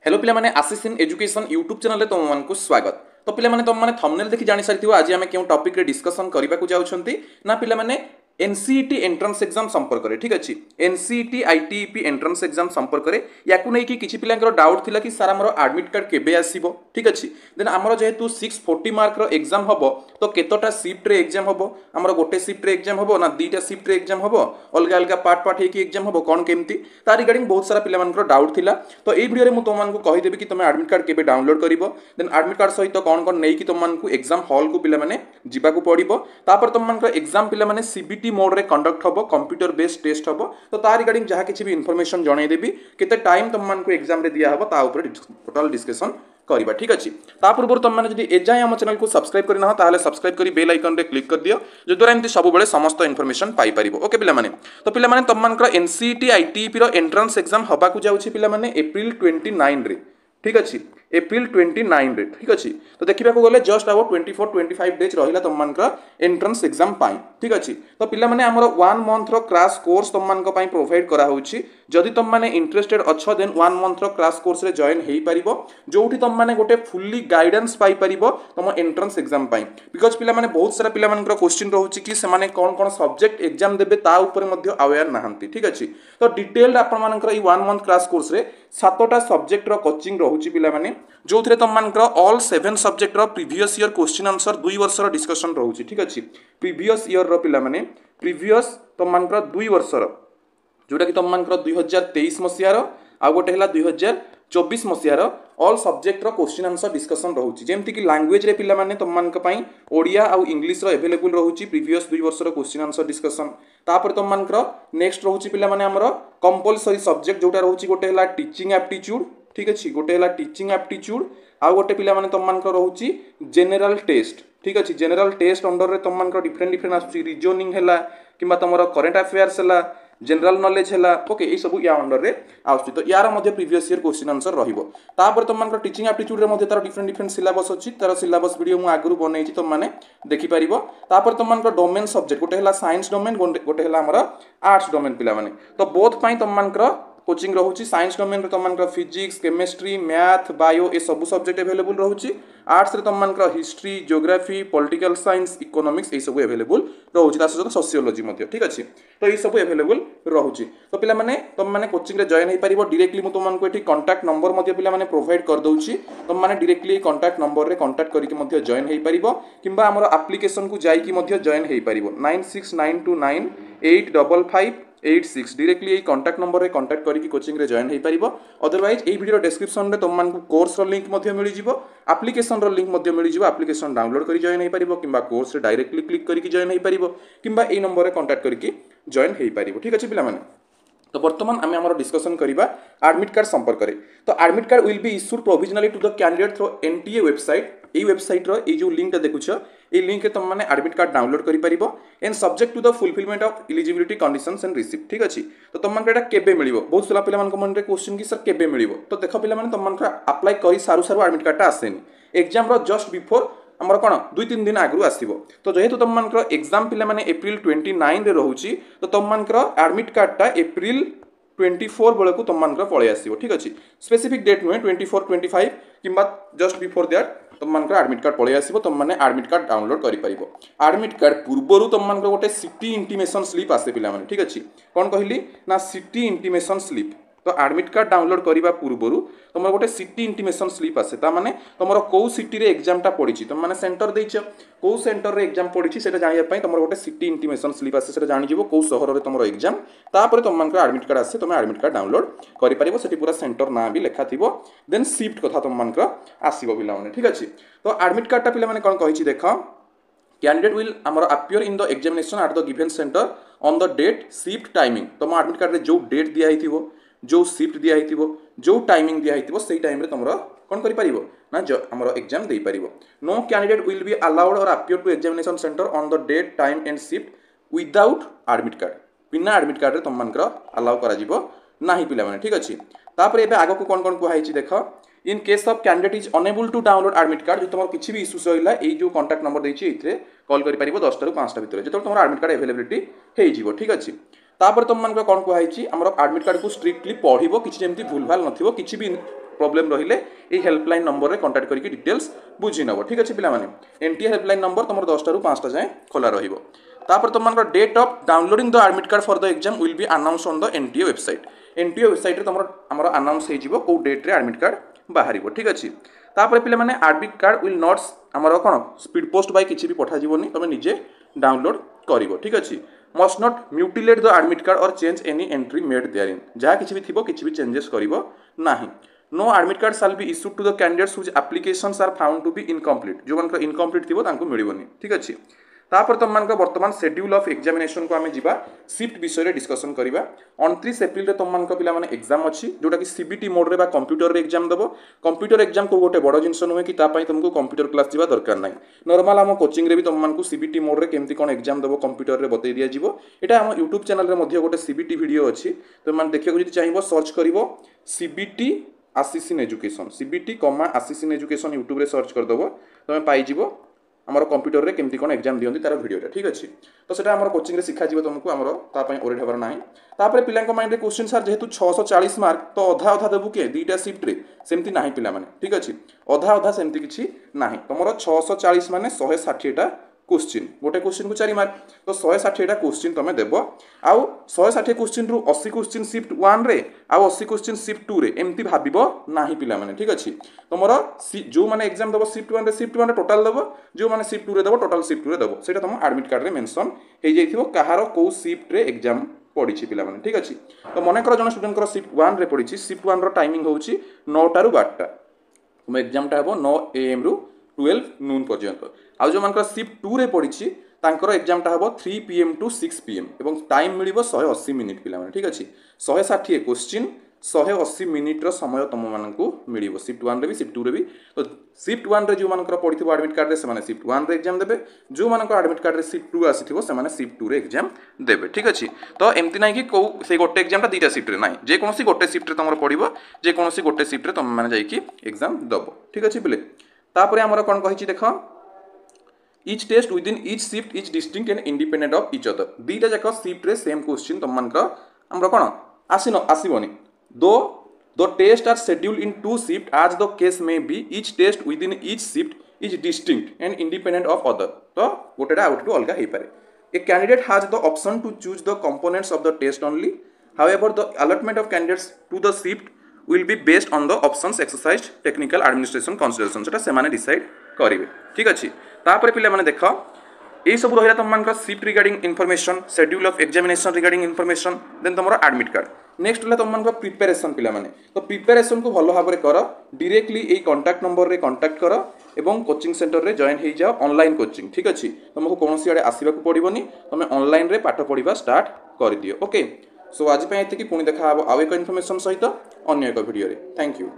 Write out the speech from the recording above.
Hello पिलामाने Ashish in education YouTube channel तुमको स्वागत। तो पिलामाने तुम माने थंबनेल देखि जानि सारिथिबो आज आमे केउ टॉपिक रे डिस्कशन करबा को जाउछंती ना पिलामाने एनसीईटी एंट्रेंस एग्जाम संपर्क रे। ठीक अछि, एनसीईटी आईटीईपी एंट्रेंस एग्जाम संपर्क रे याकु नै कि किछि पिलांकर डाउट थिला कि सर हमर एडमिट कार्ड केबे आसीबो। ठीक अछि, देन हमर जेहेतु 640 मार्क रो एग्जाम हबो तो केतोटा शिफ्ट रे एग्जाम हबो, हमर गोटे शिफ्ट रे एग्जाम हबो ना दीटा शिफ्ट रे एग्जाम हबो, अलगा अलगा पार्ट पार्ट हे कि एग्जाम हबो कोन केमती ता रिगार्डिंग बहुत सारा पिलांकर डाउट थिला। तो एई वीडियो रे मु तुमनको कहि देबी कि तुमे एडमिट कार्ड केबे डाउनलोड करिवो, देन एडमिट कार्ड सहित कोन कोन नै कि तुमनको एग्जाम हॉल को पिला माने जिबा को पड़िबो। तापर तुमनको एग्जाम पिला माने सीबीटी मोड रे कंडक्ट हबो, कंप्यूटर बेस्ड टेस्ट हबो। तो ता रिगार्डिंग जहा किछि भी इन्फॉर्मेशन जणाई देबी, केते टाइम तुमनको एग्जाम रे दिया हबो ता ऊपर टोटल डिस्कशन करिबा। ठीक अछि, ता पूर्व तुम माने जदि एजाय हम चैनल को सब्सक्राइब करिना हो ताले सब्सक्राइब करी बेल आइकन रे क्लिक कर दियो, जो द्वारा एमती सब बेले समस्त इन्फॉर्मेशन पाई परिबो। ओके पिला माने, तो पिला माने तुमनकर एनसीईटी आईटीईपी रो एंट्रेंस एग्जाम हबा को जाउछि पिला माने अप्रैल 29 रे। ठीक अछि, अप्रैल 29 रे। ठीक अछि, तो देखिबा को गले जस्ट अबाउट 24-25 डेज रहिला तुमनकर एंट्रेंस एग्जाम पाई। ठीक अछि, तो पिला माने हमर 1 मंथ रो क्रैश कोर्स तुमनको पाई प्रोवाइड करा होछि। जदि तुम माने इंटरेस्टेड अछो देन 1 मंथ रो क्रैश कोर्स रे जॉइन हेई परिबो, जोठी तुम माने गोटे फुल्ली गाइडेंस पाई परिबो तुम एंट्रेंस एग्जाम पाई। बिकॉज़ पिला माने बहुत सारा पिला मानकर क्वेश्चन रहउछि कि से माने कोन कोन सब्जेक्ट एग्जाम देबे ता ऊपर मध्ये अवेयर नाहंती। ठीक अछि, तो डिटेल्ड आपण मानकर ई 1 मंथ क्रैश कोर्स रे 7टा सब्जेक्ट रो कोचिंग रहउछि पिला माने, जोथरे तुम मानकर ऑल 7 सब्जेक्ट रो प्रीवियस ईयर क्वेश्चन आंसर 2 वर्ष रो डिस्कशन रहउछि। ठीक अछि, प्रीवियस ईयर रो पिला माने प्रीवियस तुम मानकर 2 वर्ष रो जोटा कि तुम मानकर 2023 मसिया रो आ गोटे हला 2024 मसिया रो ऑल सब्जेक्ट रो क्वेश्चन आंसर डिस्कशन रहउछि। जेमति कि लैंग्वेज रे पिला माने तुम मानक पई ओडिया आ इंग्लिश रो अवेलेबल रहउछि प्रीवियस 2 वर्ष रो क्वेश्चन आंसर डिस्कशन। तापर तुम मानकर नेक्स्ट रहउछि पिला माने हमरो कंपलसरी सब्जेक्ट जोटा रहउछि गोटे हला टीचिंग एप्टीट्यूड। ठीक अछि, गोटे हला टीचिंग एप्टीट्यूड आ गोटे पिला माने तुम मानकर रहउछि जनरल टेस्ट। ठीक अछि, जनरल टेस्ट अंडर रे तुम मानकर डिफरेंट डिफरेंट आसुछि, रीजनिंग हला किबा तमरो करंट अफेयर्स हला, जनरल नॉलेज हला। ओके, ए सब या अंडर रे आउछि, तो यार मध्ये प्रीवियस ईयर क्वेश्चन आंसर रहिबो। तापर तुम मानकर टीचिंग एप्टीट्यूड रे मध्ये तार डिफरेंट डिफरेंट सिलेबस अछि, तार सिलेबस वीडियो मु आगरु बनेछि तुम माने देखि परिबो। तापर तुम मानकर डोमेन सब्जेक्ट गोटे हला साइंस डोमेन, गोटे हला हमर आर्ट्स डोमेन पिला माने, तो बोथ पई तुम मानकर कोचिंग रहउछि। साइंस डोमेन रे तुम मानकर फिजिक्स, केमिस्ट्री, मैथ, बायो ए सब सब्जेक्ट अवेलेबल रहउछि। आर्ट्स रे तुम मानकर history, geography, political science, economics ए सब अवेलेबल रहउछि, ता सहित सोशियोलॉजी मध्ये। ठीक अछि, तो ए सब अवेलेबल रहउछि। तो पिला माने तुम माने कोचिंग रे जॉइन हे परिबो डायरेक्टली मु तुमनको एठी कांटेक्ट नंबर मध्ये पिला माने प्रोवाइड कर दउछि। तुम माने डायरेक्टली कांटेक्ट नंबर रे कांटेक्ट करिके मध्ये जॉइन हे परिबो किबा हमर एप्लीकेशन को जाई कि मध्ये जॉइन हे परिबो 9692985586 डायरेक्टली ए कांटेक्ट नंबर रे कांटेक्ट करिके कोचिंग रे जॉइन हे परिबो। अदरवाइज ए वीडियो डिस्क्रिप्शन रे तुम मानको कोर्स रो लिंक मध्ये मिलि जिवो, एप्लीकेशन रो लिंक मध्ये मिलि जिवो, एप्लीकेशन डाउनलोड करि जॉइन हे परिबो किबा कोर्स रे डायरेक्टली क्लिक करिके जॉइन हे परिबो किबा ए नंबर रे कांटेक्ट करिके जॉइन हे परिबो। ठीक अछि पिला माने, तो वर्तमान आम आम डिस्कसन करिबा एडमिट कार्ड संपर्क करे। तो admit card will be issued provisionally to the candidate through NTA website. ए वेबसाइट रो ए जो लिंक देखुछ ए लिंक तुम माने एडमिट कार्ड डाउनलोड करि परिबो and subject to the fulfilment of eligibility conditions and receipt. ठीक अछि, तो तुम मानकर एटा केबे मिलिबो, बहुत सारा पिला मानक मन रे क्वेश्चन कि सर केबे मिलिबो। तो देखो पिला माने तुम मानकर अप्लाई करि सारु सारु एडमिट कार्ड ता आसेनी, एग्जाम रो जस्ट बिफोर हमर कोन 2-3 दिन आगु आसीबो। तो जेहेतु तुम मानकर एग्जाम पिला माने अप्रैल 29 रे रहउची, तो तुम मानकर एडमिट कार्ड ता अप्रैल 24 बेले को तुम मानकर पळे आसीबो। ठीक अछि, स्पेसिफिक डेट नुहे 24-25 किबा जस्ट बिफोर दैट तुम मानकर एडमिट कार्ड पळे आसीबो। तुम माने एडमिट कार्ड डाउनलोड करि परिबो। एडमिट कार्ड पूर्वरु तुम मानकर गोटे सिटी इंटीमेशन स्लिप आसे पिला माने। ठीक अछि, कोन कहिली ना सिटी इंटीमेशन स्लिप। तो एडमिट कार्ड डाउनलोड करिबा पूर्वरु तुमर गोटे सिटी इंटीमेशन स्लिप आसे, ता माने तुमर को सिटी रे एग्जाम ता पडिछि, तुम माने सेंटर देइछ को सेंटर रे एग्जाम पडिछि सेटा जानिया पई तुमर गोटे सिटी इंटीमेशन स्लिप आसे, सेटा जानि जिवो को शहर रे तुमर एग्जाम। तापर तुम मानकर एडमिट कार्ड आसे, तुम एडमिट कार्ड डाउनलोड करि परिबो, सेठी पूरा सेंटर ना भी लिखा थिबो, देन शिफ्ट कथा तुम मानकर आसीबो पिला माने। ठीक अछि, तो एडमिट कार्ड ता पिला माने कोन कहिछि देखो, कैंडिडेट विल हमर appear in the examination at the given centre on the date shift timing. तुम एडमिट कार्ड रे जो डेट दिया हिथिबो, जो शिफ्ट दिया हिथिबो, जो टाइमिंग दिया हिथिबो, सेही टाइम रे तुमरा कोन करि परिबो ना जो हमर एग्जाम देई परिबो। No candidate will be allowed or appear to examination centre on the date time and shift without admit card. बिना एडमिट कार्ड रे तुम मानकर अलाउ करा जिवो नाही पिला माने। ठीक अछि, तापर एबे आगो को कोन कोन को हाइछि देखो, in case of candidate is unable to download admit card, जो तुमर किछि भी इश्यूज होइला ए जो कांटेक्ट नंबर देछि एथरे कॉल करि परिबो 10 टा रु 5 टा भितर जेतो तुमर एडमिट कार्ड अवेलेबिलिटी हेइ जिवो। ठीक अछि, तापर तुम मानकर कोन को हाइछि हमर एडमिट कार्ड को स्ट्रिक्टली पढिबो, किछि जेमति भूल भाल नथिबो, किछि भी प्रोब्लेम रहिले ये हेल्पलाइन नंबर रे कांटेक्ट करके डिटेल्स बुझी नब ठीक अच्छे पे एनटीए हेल्पलाइन नंबर तुम 10 टा 5 टा जाए खोला रहिबो तापर तुम date of downloading the admit card for the exam will be announce on the NTA website NTA website रे तुम हमर अनाउंस हो को डेट रे एडमिट कार्ड बाहर ठीक अच्छे तापर पे मैंने एडमिट कार्ड विल नॉट आमर कौन स्पीड पोस्ट बाय किसी भी पठाଯିबनी तुम निजे डाउनलोड करिवो ठीक अच्छे must not mutilate the admit card or change any entry made there in जहाँ किसी भी थी किसी भी चेंजेस करिवो नाही no admit card shall be issued to the candidates whose applications are found to be incomplete जो मानक इनकम्प्लीट थी तांको मिलिबनी ठीक अच्छे तापर तुम मान बर्तमान शेड्यूल ऑफ एग्जामिनेशन को आम जा शिफ्ट विषय में डिस्कसन करवा 29 एप्रिल रे तुम मान पिला माने एग्जाम अच्छी जोटा कि सीबीटी मोड रे बा कंप्यूटर रे एग्जाम दबो कंप्यूटर एग्जाम को गोटे बड़ जिनस नुहे कि तापाई तुमको कंप्यूटर क्लास जीवा दरकार नाही नॉर्मल आम कोचिंग रे भी तुम मान सीबीटी मोड रे केमती कोन एग्जाम दबो कंप्यूटर रे बतै दिया जीवो एटा हम यूट्यूब चैनल रे मध्ये गोटे सीबीटी वीडियो अच्छी तुम मान देखियो जदि चाहिबो सर्च करिवो सीबीटी आसिसिन एजुकेशन सीबीटी कमा आसिसिन एजुकेशन यूट्यूब रे सर्च कर दबो तुम पाई जीवो आमर कंप्यूटर रे केमती कोन एग्जाम दियंती तार वीडियोटा ठीक अच्छे तो सेटा आमर कोचिंग रे सिखा जीवो तुमको आमर तापई ओरेट हबार नाही तापर पिलांक माइंड रे क्वेश्चन सर जेहेतु 640 मार्क तो अधा अधा देबु के दुईटा शिफ्ट रे सेमती नाही पिला माने ठीक अच्छे अधा अधा सेमती किछि नाही तुमरो 640 माने 160 टा क्वेश्चन गोटे क्वेश्चन को 4 मार्क तो 160 टा क्वेश्चन तुम देव आउ 160 क्वेश्चन रु 80 क्वेश्चन शिफ्ट 1 रे आउ 80 क्वेश्चन शिफ्ट 2 रे एमती भाबिबो नाही पिला माने ठीक अछि तमरो जो माने एग्जाम देबो शिफ्ट 1 रे टोटल देबो जो माने शिफ्ट 2 रे देबो टोटल शिफ्ट 2 रे देबो सेटा तुम एडमिट कार्ड रे मेंशन हे जाइथिबो कहारो को शिफ्ट रे एग्जाम पड़ी पिला माने ठीक अछि तो मने कर जन स्टूडेंट कर शिफ्ट 1 रे पड़ी शिफ्ट 1 रो टाइमिंग होउची 9 टा रु 12 टा तुम एग्जाम टा हेबो 9 AM रु 12 नून पर्यंत आउ जो मानकर शिफ्ट 2 रे पड़ी तांकर एग्जाम टा हबो 3 PM टू 6 PM एवं टाइम मिलिबो 180 मिनिट पिला माने ठीक अछि 160 क्वेश्चन 180 मिनिट रो समय तुम मानकू मिलिबो शिफ्ट 1 रे भी शिफ्ट 2 रे भी तो शिफ्ट 1 रे जो मानकर पड़िथिबो एडमिट कार्ड रे से माने शिफ्ट 1 रे एग्जाम देबे जो मानकर एडमिट कार्ड रे शिफ्ट 2 आसीथिबो से माने शिफ्ट 2 रे एग्जाम देबे ठीक अछि तो एमति नै कि को से गोटे एग्जाम टा दीटा शिफ्ट रे नै जे कोनोसी गोटे शिफ्ट रे तमरो पड़िबो जे कोनोसी गोटे शिफ्ट रे तुम माने जाई कि एग्जाम दबो ठीक अछि बिले तापरे हमर कोन कहिछि देखो each test within each shift is distinct and independent of each other दीटा जाक शिफ्ट रे सेम क्वेश्चन तुम मानक हमर कोन आसीबोनी दो test are scheduled in two shift as the case may be each test within each shift is distinct and independent of other तो गोटेटा out to अलगा हे पारे a candidate has the option to choose the components of the test only however the allotment of candidates to the shift will be based on the options exercised technical administration consideration सेटा से माने decide करिवे ठीक अछि तापर पिले माने देखो ए सब रहिला तुम मानकर shift regarding information schedule of examination regarding information then तुमरो एडमिट कार्ड नेक्स्ट होला तुम मानकर प्रिपरेशन पिला माने तो प्रिपरेशन को भलो भाबरे करो डायरेक्टली ए कांटेक्ट नंबर रे कांटेक्ट करो एवं कोचिंग सेंटर रे जॉइन हे जाओ ऑनलाइन कोचिंग ठीक अछि तुमको कोनोसी आडे आसीबा को पड़िबोनी तुम ऑनलाइन रे पाठ पढिबा स्टार्ट कर दियो ओके सो आज पे एति कि पुनी देखा आबो आउ एक इन्फॉर्मेशन सहित अन्य एक वीडियो रे थैंक यू।